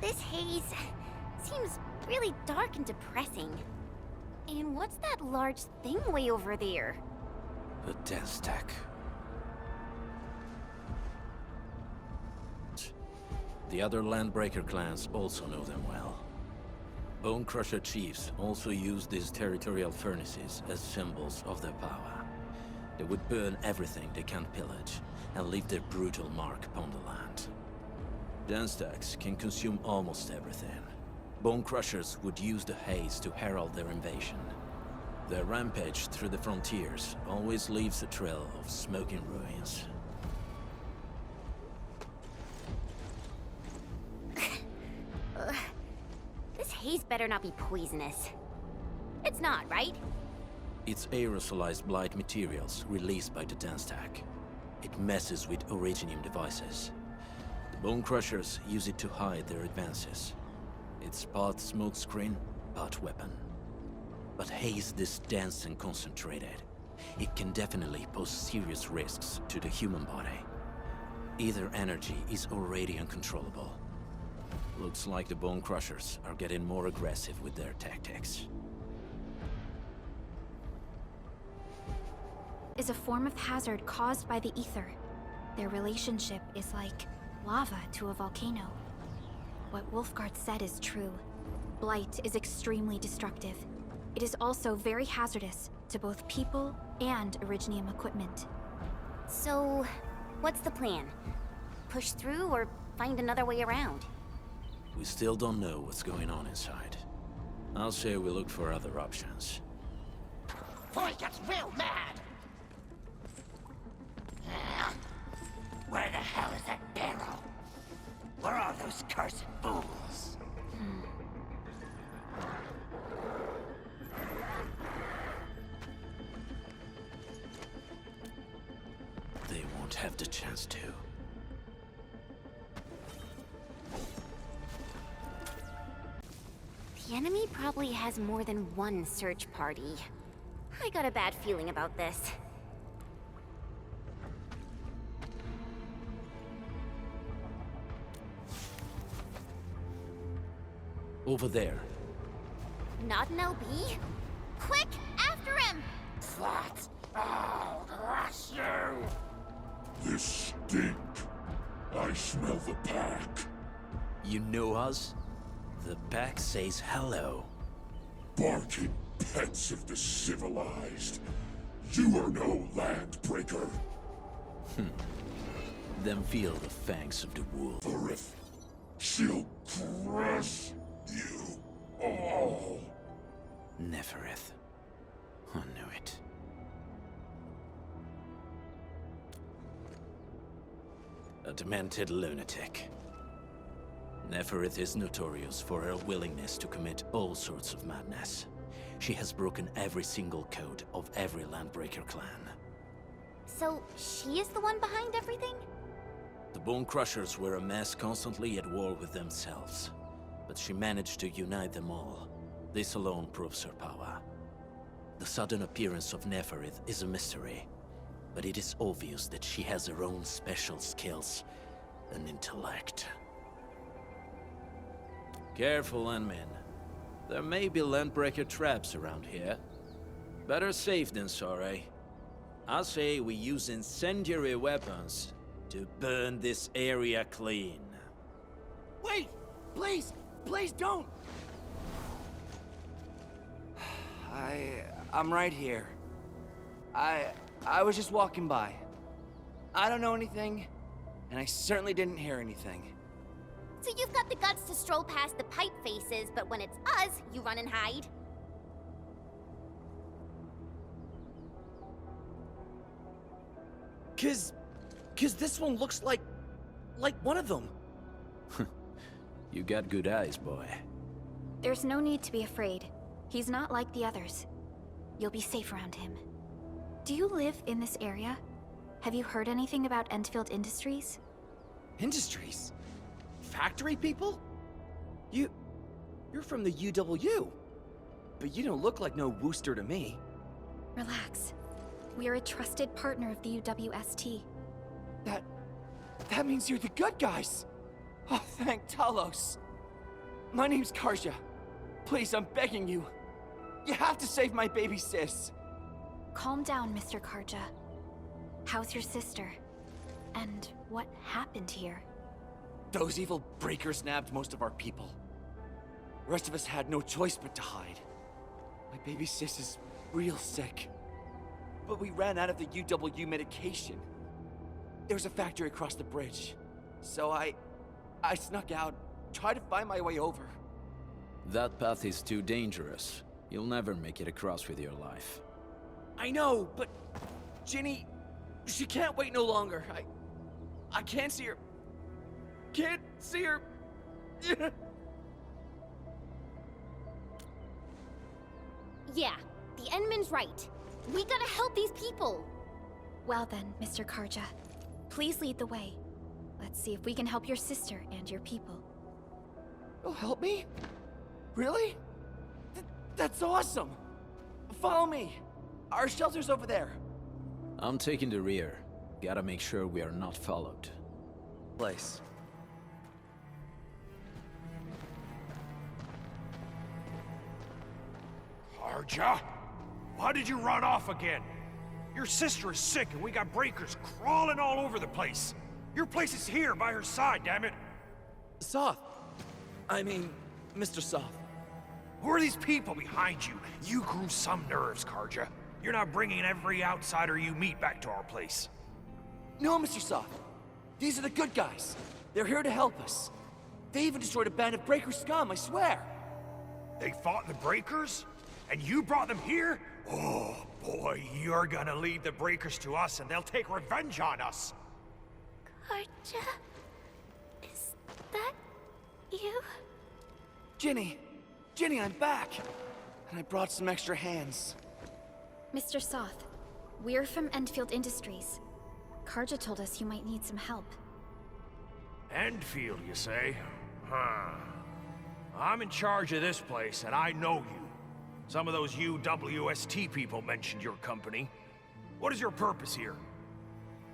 This haze seems really dark and depressing. And what's that large thing way over there? A death stack. The other Landbreaker clans also know them well. Bone Crusher chiefs also use these territorial furnaces as symbols of their power. They would burn everything they can't pillage, and leave their brutal mark upon the land. Den stacks can consume almost everything. Bone Crushers would use the haze to herald their invasion. Their rampage through the frontiers always leaves a trail of smoking ruins. This haze better not be poisonous. It's not, right? It's aerosolized blight materials released by the Den stack. It messes with Originium devices. The Bone Crushers use it to hide their advances. It's part smokescreen, part weapon. But haze this dense and concentrated. It can definitely pose serious risks to the human body. Either energy is already uncontrollable. Looks like the Bone Crushers are getting more aggressive with their tactics. Is a form of hazard caused by the ether. Their relationship is like lava to a volcano. What Wolfguard said is true. Blight is extremely destructive. It is also very hazardous to both people and Originium equipment. So, what's the plan? Push through or find another way around? We still don't know what's going on inside. I'll say we look for other options. Boy gets real mad! Where the hell is that barrel? Where are those cursed fools? They won't have the chance to. The enemy probably has more than one search party. I got a bad feeling about this. Over there. Not an LB? Quick, after him! What? I'll crush you! This stink. I smell the pack. You know us? The pack says hello. Barking pets of the civilized. You are no landbreaker. Then feel the fangs of the wolf. Earth. She'll crush you all. Nefereth. I knew it. A demented lunatic. Nefereth is notorious for her willingness to commit all sorts of madness. She has broken every single code of every Landbreaker clan. So, she is the one behind everything? The Bone Crushers were a mess constantly at war with themselves. But she managed to unite them all. This alone proves her power. The sudden appearance of Nefereth is a mystery. But it is obvious that she has her own special skills and intellect. Careful, Landmen. There may be Landbreaker traps around here. Better safe than sorry. I say we use incendiary weapons to burn this area clean. Wait! Please! Please don't! I'm right here. I was just walking by. I don't know anything, and I certainly didn't hear anything. So you've got the guts to stroll past the pipe faces, but when it's us, you run and hide? Cause this one looks like one of them. You got good eyes, boy. There's no need to be afraid. He's not like the others. You'll be safe around him. Do you live in this area? Have you heard anything about ENDFIELD Industries? Industries? Factory people? You're from the UW. But you don't look like no Wooster to me. Relax. We are a trusted partner of the UWST. That means you're the good guys. Oh, thank Talos. My name's Karja. Please, I'm begging you. You have to save my baby sis. Calm down, Mr. Karja. How's your sister? And what happened here? Those evil breakers nabbed most of our people. The rest of us had no choice but to hide. My baby sis is real sick. But we ran out of the UW medication. There was a factory across the bridge. So I snuck out, tried to find my way over. That path is too dangerous. You'll never make it across with your life. I know, but Ginny, she can't wait no longer. I can't see her. Can't see her. Yeah, the Endman's right. We gotta help these people. Well then, Mr. Karja, please lead the way. Let's see if we can help your sister and your people. You'll help me? Really? That's awesome! Follow me! Our shelter's over there. I'm taking the rear. Gotta make sure we are not followed. Place. Karja? Why did you run off again? Your sister is sick and we got breakers crawling all over the place. Your place is here by her side, damn it. Soth. I mean, Mr. Soth. Who are these people behind you? You grew some nerves, Karja. You're not bringing every outsider you meet back to our place. No, Mr. Soth. These are the good guys. They're here to help us. They even destroyed a band of breaker scum, I swear. They fought the breakers? And you brought them here? Oh, boy, you're gonna leave the breakers to us and they'll take revenge on us. Karja? Is that you? Ginny! Ginny, I'm back! And I brought some extra hands. Mr. Soth, we're from Endfield Industries. Karja told us you might need some help. Endfield, you say? Huh. I'm in charge of this place, and I know you. Some of those UWST people mentioned your company. What is your purpose here?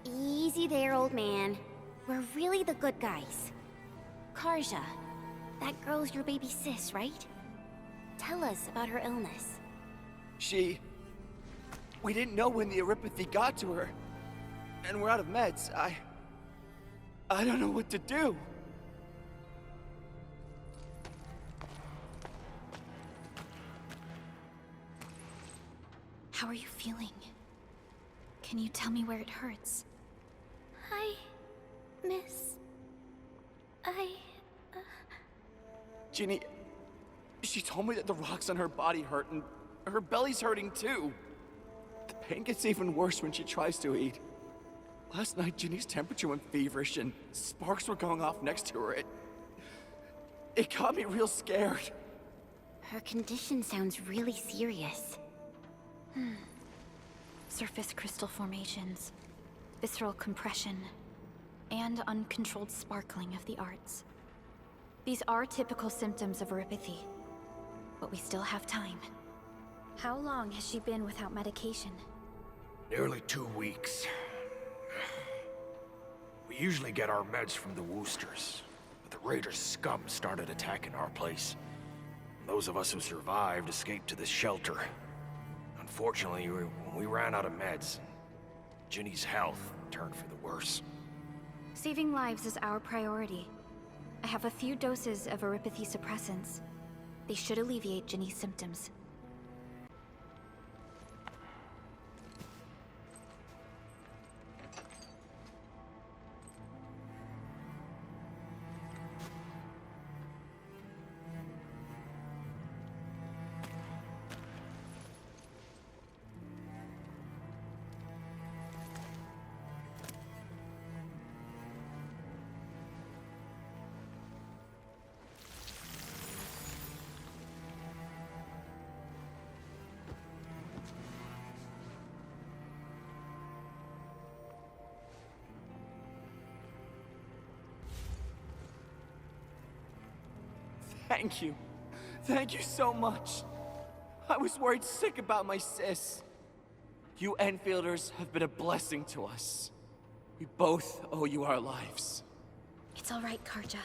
Easy there, old man. We're really the good guys. Karja, that girl's your baby sis, right? Tell us about her illness. We didn't know when the erypathy got to her. And we're out of meds. I don't know what to do. How are you feeling? Can you tell me where it hurts? Hi, miss. Ginny, she told me that the rocks on her body hurt and her belly's hurting too. The pain gets even worse when she tries to eat. Last night, Ginny's temperature went feverish and sparks were going off next to her. It got me real scared. Her condition sounds really serious. Surface crystal formations, visceral compression, and uncontrolled sparkling of the arts. These are typical symptoms of erypathy, but we still have time. How long has she been without medication? Nearly 2 weeks. We usually get our meds from the Woosters, but the Raiders' scum started attacking our place. Those of us who survived escaped to this shelter. Unfortunately, we ran out of meds. Ginny's health turned for the worse. Saving lives is our priority. I have a few doses of erypathy suppressants. They should alleviate Ginny's symptoms. Thank you. Thank you so much. I was worried sick about my sis. You Enfielders have been a blessing to us. We both owe you our lives. It's all right, Karja.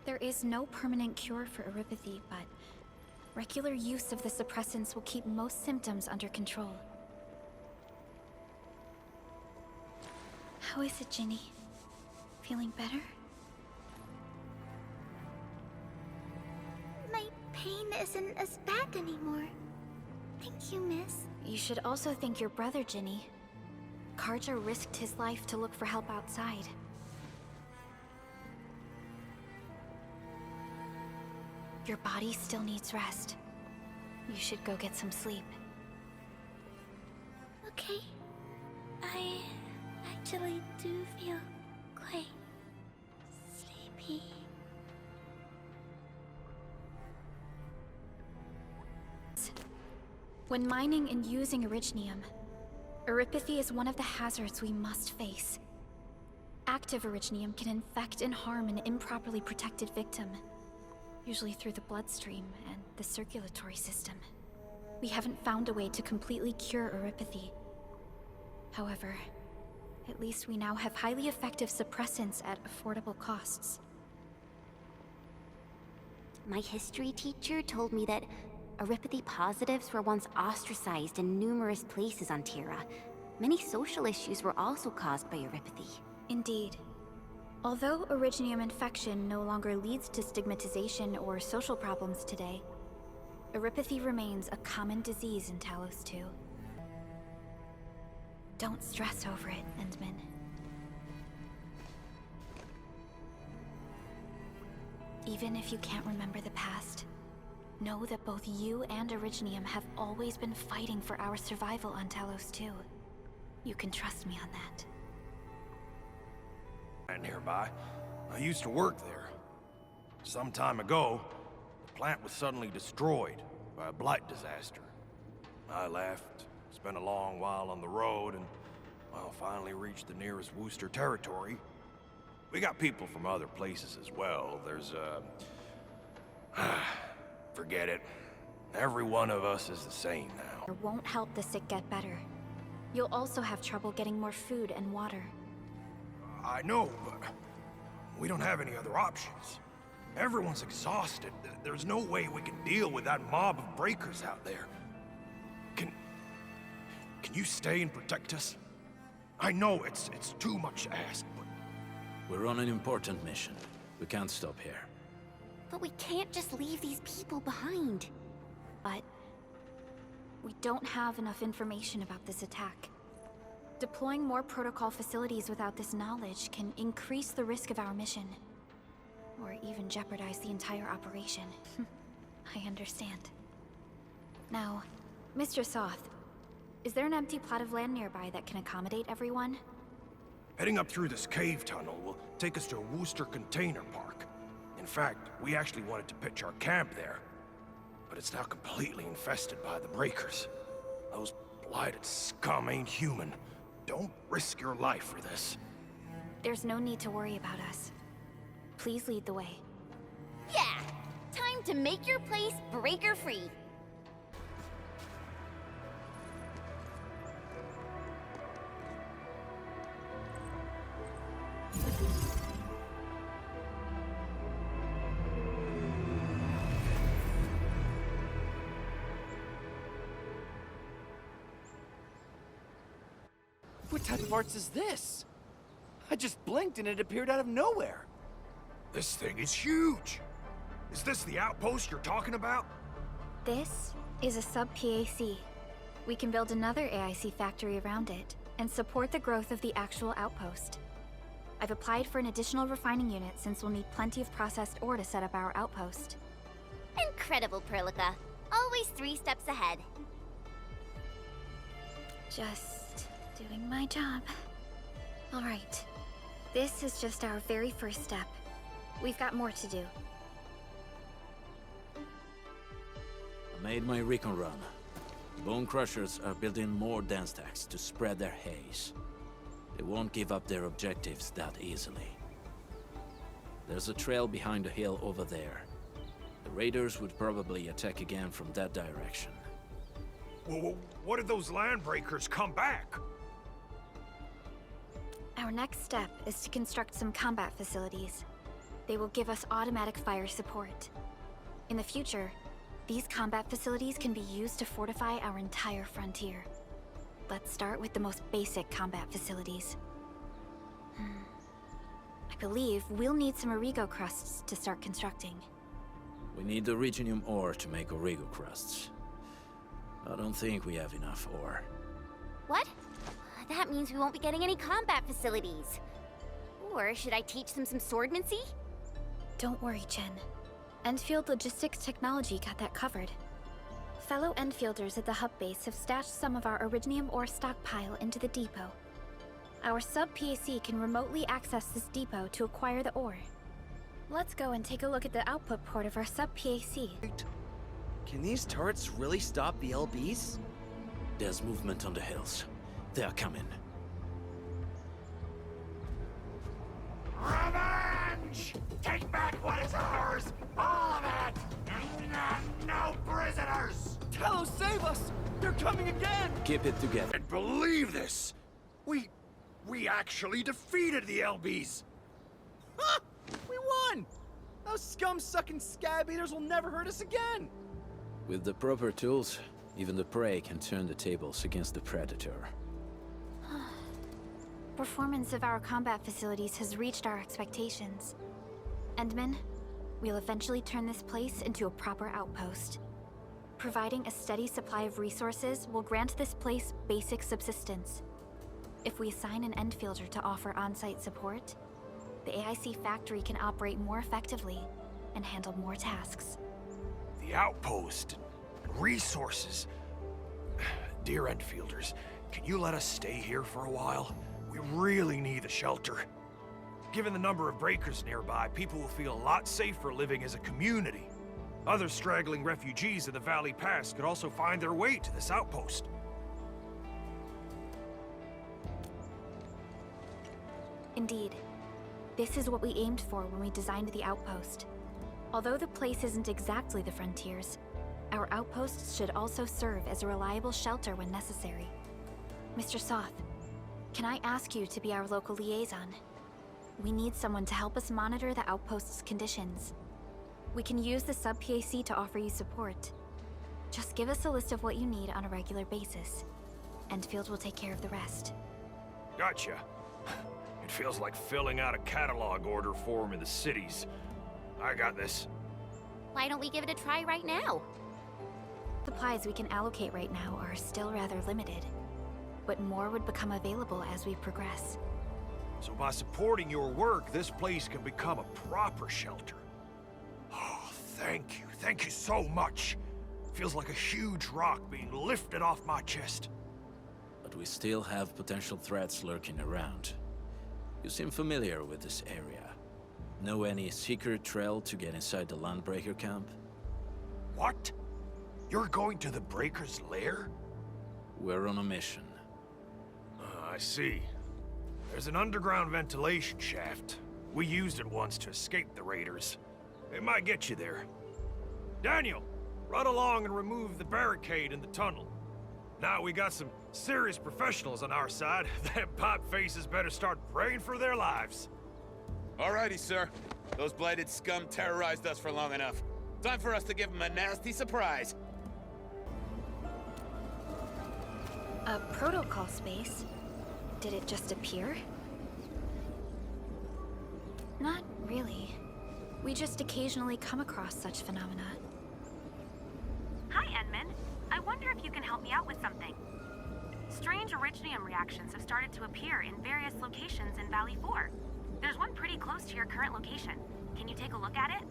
There is no permanent cure for erypathy, but regular use of the suppressants will keep most symptoms under control. How is it, Ginny? Feeling better? My pain isn't as bad anymore. Thank you, miss. You should also thank your brother, Ginny. Karja risked his life to look for help outside. Your body still needs rest. You should go get some sleep. Okay. I actually do feel quite sleepy. When mining and using originium, erypathy is one of the hazards we must face. Active originium can infect and harm an improperly protected victim, usually through the bloodstream and the circulatory system. We haven't found a way to completely cure erypathy. However, at least we now have highly effective suppressants at affordable costs. My history teacher told me that erypathy positives were once ostracized in numerous places on Terra. Many social issues were also caused by erypathy. Indeed. Although originium infection no longer leads to stigmatization or social problems today, erypathy remains a common disease in Talos 2. Don't stress over it, Endman. Even if you can't remember the past, know that both you and Originium have always been fighting for our survival on Talos 2. You can trust me on that. Nearby. I used to work there. Some time ago, the plant was suddenly destroyed by a blight disaster. I left, spent a long while on the road, and, well, finally reached the nearest Wooster territory. We got people from other places as well. There's, forget it. Every one of us is the same now. It won't help the sick get better. You'll also have trouble getting more food and water. I know, but we don't have any other options. Everyone's exhausted. There's no way we can deal with that mob of breakers out there. Can you stay and protect us? I know it's too much to ask, but... We're on an important mission. We can't stop here. But we can't just leave these people behind. But we don't have enough information about this attack. Deploying more protocol facilities without this knowledge can increase the risk of our mission. Or even jeopardize the entire operation. I understand. Now, Mr. Soth, is there an empty plot of land nearby that can accommodate everyone? Heading up through this cave tunnel will take us to a Wooster container park. In fact, we actually wanted to pitch our camp there. But it's now completely infested by the breakers. Those blighted scum ain't human. Don't risk your life for this. There's no need to worry about us. Please lead the way. Yeah! Time to make your place breaker-free. What type of arts is this? I just blinked and it appeared out of nowhere. This thing is huge! Is this the outpost you're talking about? This is a sub-PAC. We can build another AIC factory around it, and support the growth of the actual outpost. I've applied for an additional refining unit since we'll need plenty of processed ore to set up our outpost. Incredible, Perlica. Always 3 steps ahead. Just doing my job. All right. This is just our very first step. We've got more to do. I made my recon run. Bone Crushers are building more dance stacks to spread their haze. They won't give up their objectives that easily. There's a trail behind the hill over there. The raiders would probably attack again from that direction. Well, what if those land breakers come back? Our next step is to construct some combat facilities. They will give us automatic fire support. In the future, these combat facilities can be used to fortify our entire frontier. Let's start with the most basic combat facilities. I believe we'll need some Origo crusts to start constructing. We need the Originium ore to make Origo crusts. I don't think we have enough ore. What? That means we won't be getting any combat facilities. Or should I teach them some swordmancy? Don't worry, Chen. Enfield Logistics Technology got that covered. Fellow Enfielders at the hub base have stashed some of our Originium ore stockpile into the depot. Our sub-PAC can remotely access this depot to acquire the ore. Let's go and take a look at the output port of our sub-PAC. Can these turrets really stop the LBs? There's movement on the hills. They are coming. Revenge! Take back what is ours! All of it! And no prisoners! Tello, save us! They're coming again! Keep it together. And believe this! We actually defeated the LBs! Huh! We won! Those scum-sucking scab eaters will never hurt us again! With the proper tools, even the prey can turn the tables against the predator. Performance of our combat facilities has reached our expectations. Endman, we'll eventually turn this place into a proper outpost. Providing a steady supply of resources will grant this place basic subsistence. If we assign an Enfielder to offer on-site support, the AIC factory can operate more effectively and handle more tasks. The outpost and resources. Dear Enfielders, can you let us stay here for a while? We really need the shelter. Given the number of breakers nearby, people will feel a lot safer living as a community. Other straggling refugees in the Valley Pass could also find their way to this outpost. Indeed. This is what we aimed for when we designed the outpost. Although the place isn't exactly the frontiers, our outposts should also serve as a reliable shelter when necessary. Mr. Soth, can I ask you to be our local liaison? We need someone to help us monitor the outpost's conditions. We can use the sub-PAC to offer you support. Just give us a list of what you need on a regular basis. Enfield will take care of the rest. Gotcha. It feels like filling out a catalog order form in the cities. I got this. Why don't we give it a try right now? Supplies we can allocate right now are still rather limited, but more would become available as we progress. So by supporting your work, this place can become a proper shelter. Oh, thank you. Thank you so much. Feels like a huge rock being lifted off my chest. But we still have potential threats lurking around. You seem familiar with this area. Know any secret trail to get inside the Landbreaker camp? What? You're going to the Breaker's lair? We're on a mission. I see. There's an underground ventilation shaft. We used it once to escape the raiders. It might get you there. Daniel, run along and remove the barricade in the tunnel. Now we got some serious professionals on our side. Them pipe faces better start praying for their lives. Alrighty, sir. Those blighted scum terrorized us for long enough. Time for us to give them a nasty surprise. A protocol space? Did it just appear? Not really. We just occasionally come across such phenomena. Hi, Edmund. I wonder if you can help me out with something. Strange originium reactions have started to appear in various locations in Valley 4. There's one pretty close to your current location. Can you take a look at it?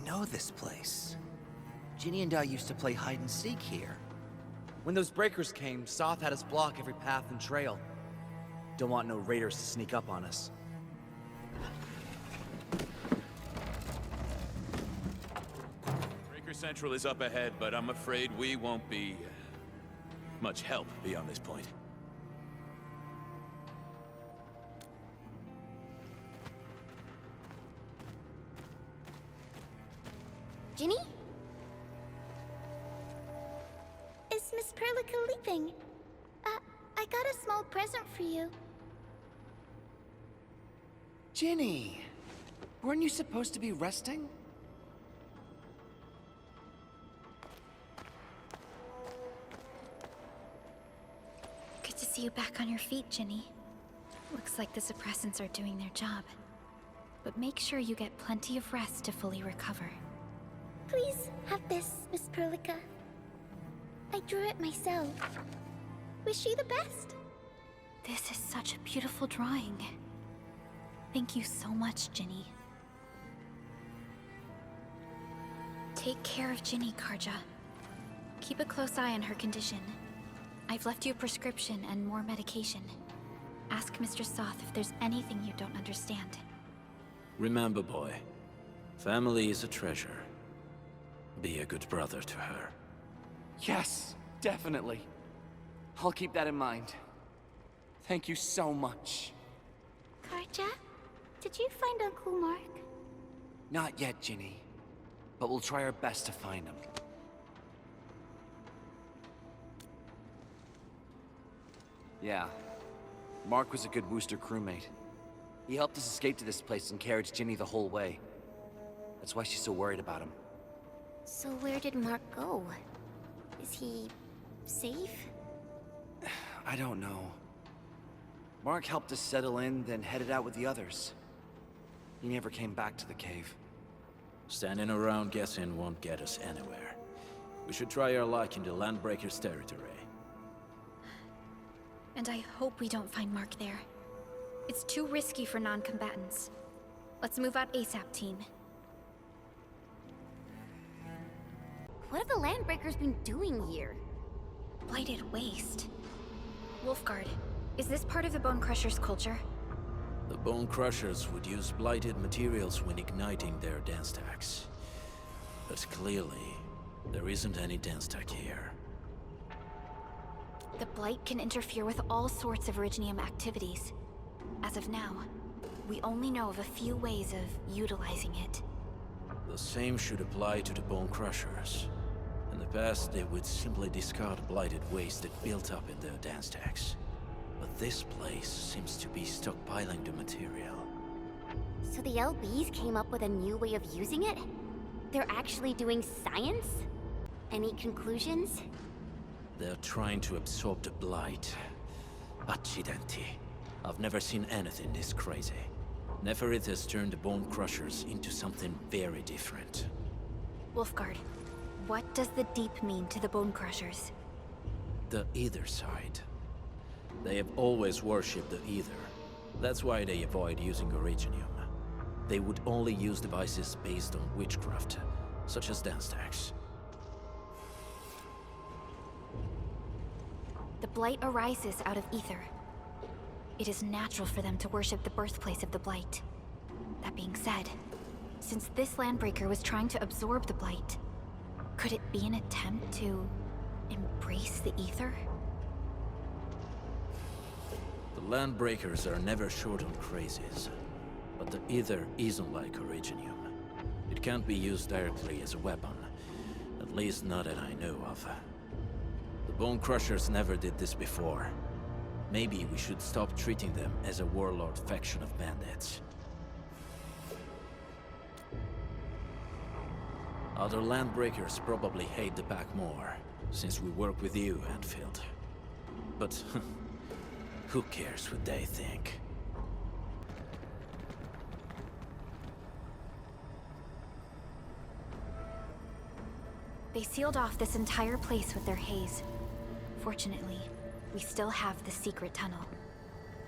Know this place. Ginny and I used to play hide and seek here. When those breakers came, Soth had us block every path and trail. Don't want no raiders to sneak up on us. Breaker Central is up ahead, but I'm afraid we won't be much help beyond this point. Ginny? Is Miss Perlica leaving? got a small present for you. Ginny! Weren't you supposed to be resting? Good to see you back on your feet, Ginny. Looks like the suppressants are doing their job. But make sure you get plenty of rest to fully recover. Please have this, Miss Perlica. I drew it myself. Wish you the best. This is such a beautiful drawing. Thank you so much, Ginny. Take care of Ginny, Karja. Keep a close eye on her condition. I've left you a prescription and more medication. Ask Mr. Soth if there's anything you don't understand. Remember, boy, family is a treasure. Be a good brother to her. Yes, definitely. I'll keep that in mind. Thank you so much. Karja, did you find Uncle Mark? Not yet, Ginny. But we'll try our best to find him. Yeah. Mark was a good Wooster crewmate. He helped us escape to this place and carried Ginny the whole way. That's why she's so worried about him. So where did Mark go? Is he safe? I don't know. Mark helped us settle in, then headed out with the others. He never came back to the cave. Standing around guessing won't get us anywhere. We should try our luck in the Landbreakers' territory. And I hope we don't find Mark there. It's too risky for non-combatants. Let's move out ASAP, team. What have the Landbreakers been doing here? Blighted waste. Wolfguard, is this part of the Bone Crusher's culture? The Bone Crushers would use blighted materials when igniting their dance stacks. But clearly, there isn't any dance stack here. The Blight can interfere with all sorts of Originium activities. As of now, we only know of a few ways of utilizing it. The same should apply to the Bone Crushers. In the past, they would simply discard blighted waste that built up in their dance stacks. But this place seems to be stockpiling the material. So the LBs came up with a new way of using it? They're actually doing science? Any conclusions? They're trying to absorb the blight. Accidenti. I've never seen anything this crazy. Neferith has turned the Bone Crushers into something very different. Wolfguard, what does the Deep mean to the Bone Crushers? The Ether side. They have always worshipped the Ether. That's why they avoid using Originium. They would only use devices based on witchcraft, such as dance stacks. The Blight arises out of Ether. It is natural for them to worship the birthplace of the Blight. That being said, since this Landbreaker was trying to absorb the Blight, could it be an attempt to embrace the Ether? The Landbreakers are never short on crazes, but the Ether isn't like Originium. It can't be used directly as a weapon, at least not that I know of. The Bone Crushers never did this before. Maybe we should stop treating them as a warlord faction of bandits. Other Landbreakers probably hate the pack more, since we work with you, ENDFIELD. But who cares what they think? They sealed off this entire place with their haze. Fortunately, we still have the secret tunnel.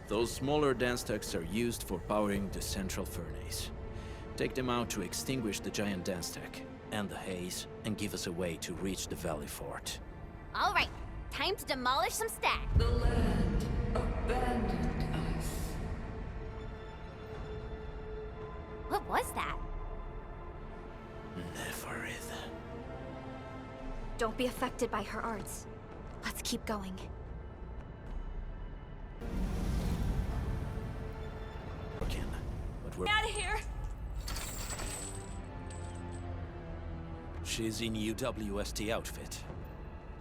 Those smaller dance stacks are used for powering the central furnace. Take them out to extinguish the giant dance stack and the haze, and give us a way to reach the Valley Fort. All right, time to demolish some stacks. The land abandoned us. What was that? Neferith. Don't be affected by her arts. Let's keep going. But we're Out of here! She's in UWST outfit.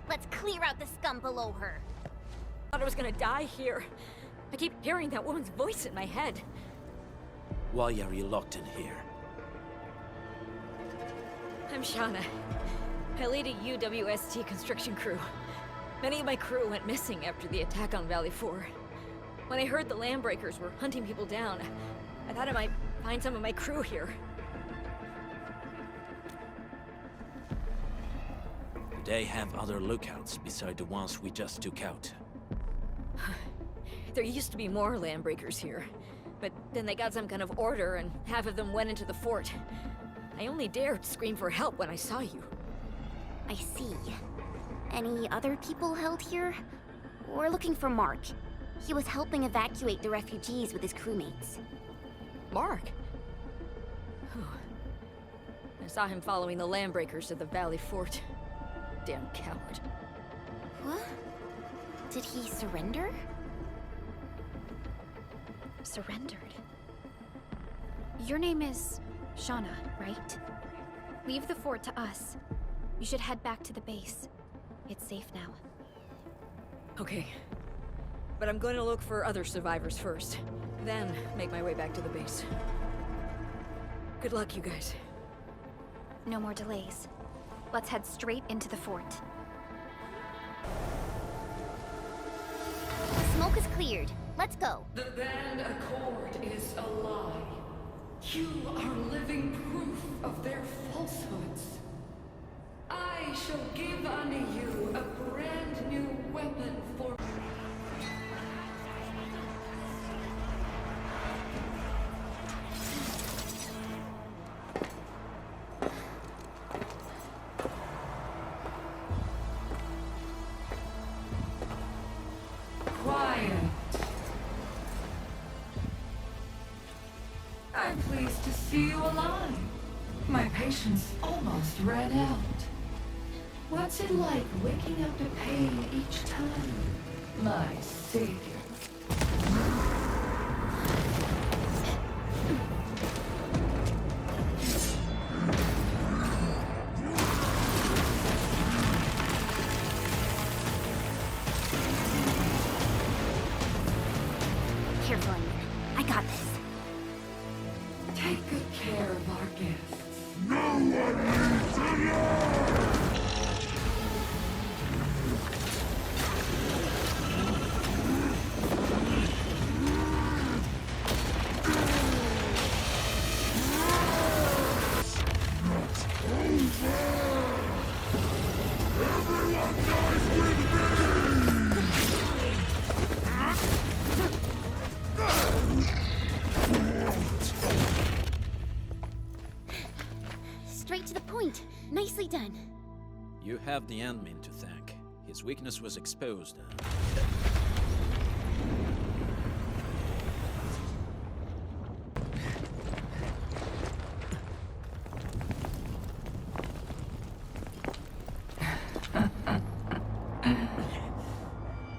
Let's clear out the scum below her. thought I was gonna die here. I keep hearing that woman's voice in my head. Why are you locked in here? I'm Shauna. I lead a UWST construction crew. Many of my crew went missing after the attack on Valley 4. When I heard the Landbreakers were hunting people down, I thought I might find some of my crew here. Do they have other lookouts beside the ones we just took out? There used to be more Landbreakers here, but then they got some kind of order and half of them went into the fort. I only dared scream for help when I saw you. I see. Any other people held here? We're looking for Mark. He was helping evacuate the refugees with his crewmates. Mark? I saw him following the Landbreakers to the Valley Fort. Damn coward. What? Did he surrender? Surrendered? Your name is Shauna, right? Leave the fort to us. You should head back to the base. It's safe now. Okay. But I'm going to look for other survivors first. Then make my way back to the base. Good luck, you guys. No more delays. Let's head straight into the fort. Smoke is cleared. Let's go. The band accord is a lie. You are living proof of their falsehoods. I shall give unto you a brand new weapon for... Quiet. I'm pleased to see you alive. My patience almost ran out. What's it like waking up to pain each time? My savior. Careful in there. I got this. Take good care of our guests. Straight to the point. Nicely done. You have the admin to thank. His weakness was exposed.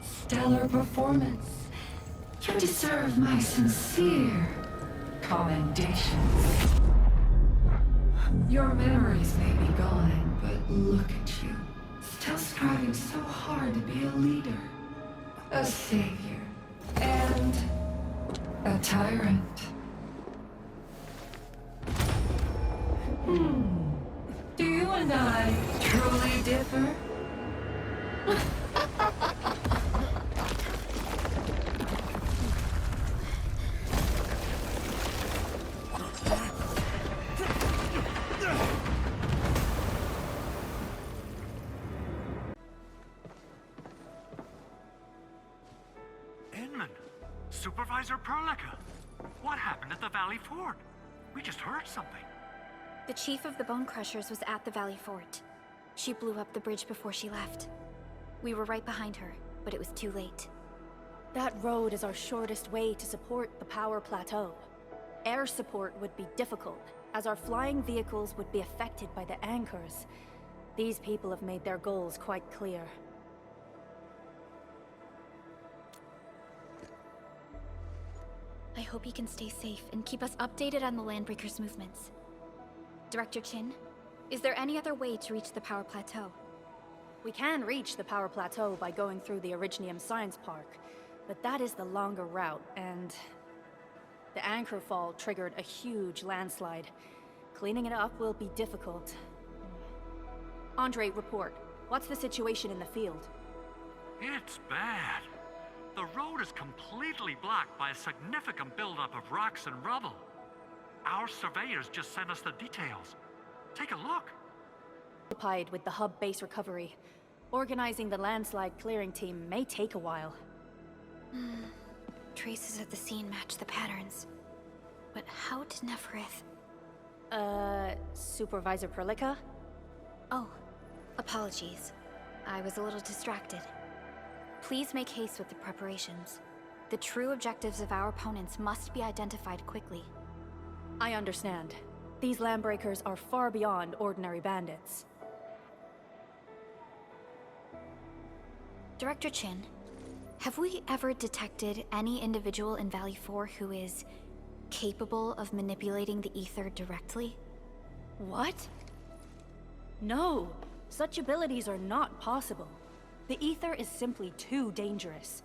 Stellar performance. You deserve my sincere commendations. Your memories may be gone, but look at you. Still striving so hard to be a leader, a savior, and a tyrant. Do you and I truly differ? Supervisor Perlica, what happened at the Valley Fort? We just heard something. The chief of the Bone Crushers was at the Valley Fort. She blew up the bridge before she left. We were right behind her, but it was too late. That road is our shortest way to support the power plateau. Air support would be difficult, as our flying vehicles would be affected by the anchors. These people have made their goals quite clear. I hope you can stay safe and keep us updated on the Landbreakers' movements. Director Chin, is there any other way to reach the power plateau? We can reach the power plateau by going through the Originium Science Park, but that is the longer route, and the anchor fall triggered a huge landslide. Cleaning it up will be difficult. Andre, report. What's the situation in the field? It's bad. The road is completely blocked by a significant buildup of rocks and rubble. Our surveyors just sent us the details. Take a look. Occupied with the hub base recovery. Organizing the landslide clearing team may take a while. Traces of the scene match the patterns. But how did Neferith... Supervisor Perlica? Oh, apologies. I was a little distracted. Please make haste with the preparations. The true objectives of our opponents must be identified quickly. I understand. These landbreakers are far beyond ordinary bandits. Director Chin, have we ever detected any individual in Valley 4 who is capable of manipulating the ether directly? What? No, such abilities are not possible. The ether is simply too dangerous.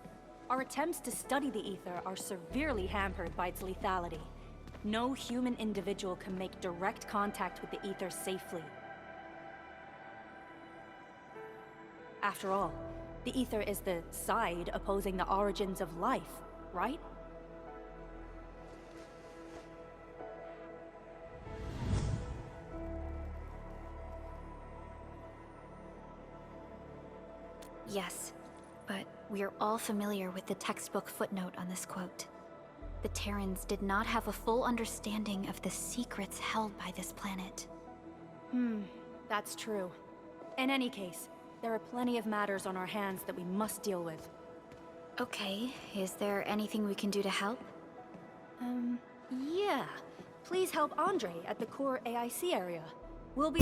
Our attempts to study the ether are severely hampered by its lethality. No human individual can make direct contact with the ether safely. After all, the ether is the side opposing the origins of life, right? Yes, but we are all familiar with the textbook footnote on this quote. The Terrans did not have a full understanding of the secrets held by this planet. That's true. In any case, there are plenty of matters on our hands that we must deal with. Okay, is there anything we can do to help? Yeah. Please help Andre at the core AIC area. We'll be...